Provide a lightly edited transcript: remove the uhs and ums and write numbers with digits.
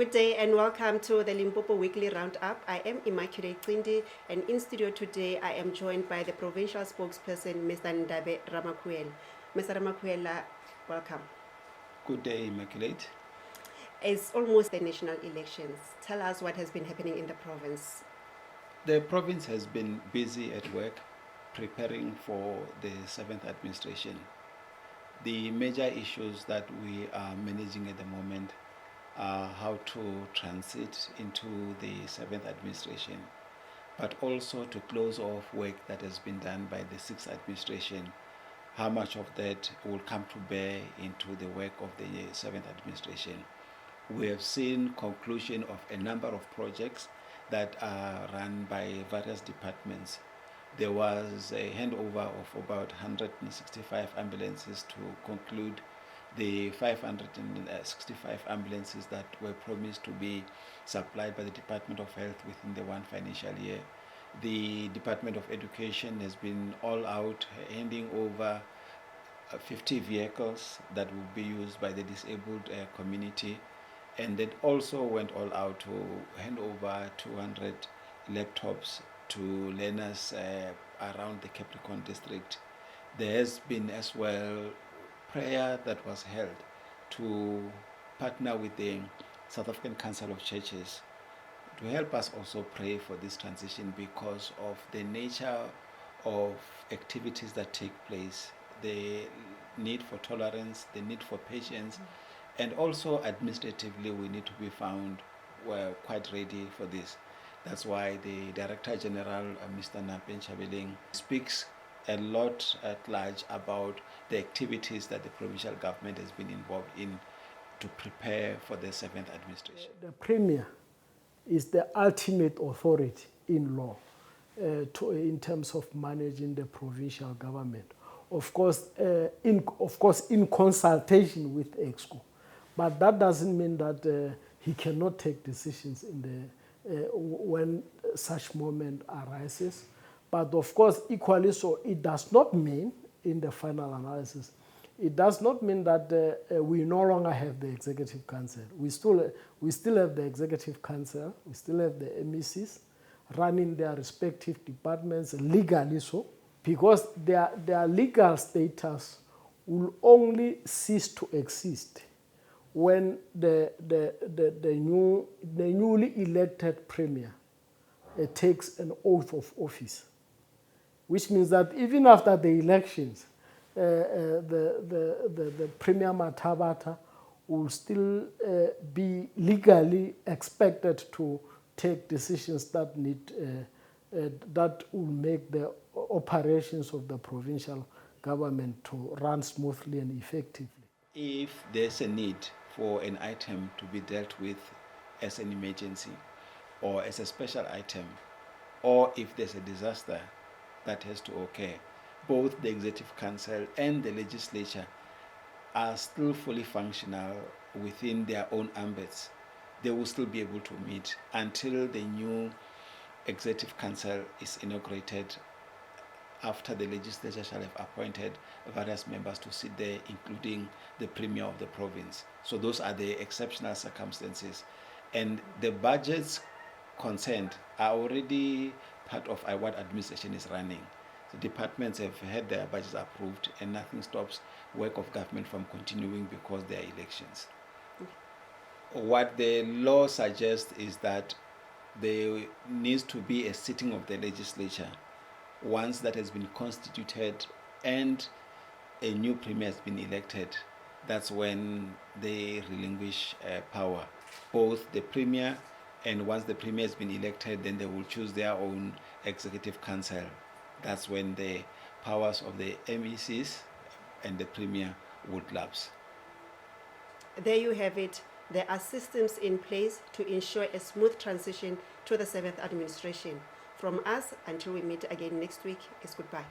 Good day and welcome to the Limpopo Weekly Roundup. I am Immaculate Qindi, and in studio today I am joined by the provincial spokesperson, Mr. Ndabe Ramakuela. Mr. Ramakuela, welcome. Good day, Immaculate. It's almost the national elections. Tell us what has been happening in the province. The province has been busy at work preparing for the 7th administration. The major issues that we are managing at the moment are how to transit into the 7th administration, but also to close off work that has been done by the 6th administration. How much of that will come to bear into the work of the 7th administration. We have seen conclusion of a number of projects that are run by various departments. There was a handover of about 165 ambulances to conclude the 565 ambulances that were promised to be supplied by the Department of Health within the one financial year. The Department of Education has been all out handing over 50 vehicles that will be used by the disabled community, and it also went all out to hand over 200 laptops to learners around the Capricorn district. There has been as well prayer that was held to partner with the South African Council of Churches to help us also pray for this transition because of the nature of activities that take place, the need for tolerance, the need for patience, and also administratively we need to be found quite ready for this. That's why the Director General, Mr. Napen Chabeling, speaks a lot at large about the activities that the provincial government has been involved in to prepare for the 7th administration. The Premier is the ultimate authority in law in terms of managing the provincial government. Of course, in consultation with EXCO, but that doesn't mean that he cannot take decisions in when such moment arises. But of course, equally so, it does not mean, in the final analysis, it does not mean that we no longer have the Executive Council. We still have the Executive Council, we still have the MECs running their respective departments legally so, because their legal status will only cease to exist when the newly elected Premier takes an oath of office, which means that even after the elections, the Premier Mathabata will still be legally expected to take decisions that that will make the operations of the provincial government to run smoothly and effectively. If there's a need for an item to be dealt with as an emergency or as a special item, or if there's a disaster that has to occur, both the Executive Council and the legislature are still fully functional within their own ambits. They will still be able to meet until the new Executive Council is inaugurated, after the legislature shall have appointed various members to sit there, including the Premier of the province. So those are the exceptional circumstances. And the budgets concerned are already part of what administration is running. The departments have had their budgets approved, and nothing stops work of government from continuing because there are elections. What the law suggests is that there needs to be a sitting of the legislature. Once that has been constituted and a new Premier has been elected, that's when they relinquish power. Both the Premier, and once the Premier has been elected, then they will choose their own Executive Council. That's when the powers of the MECs and the Premier would lapse. There you have it. There are systems in place to ensure a smooth transition to the 7th administration. From us, until we meet again next week, is goodbye.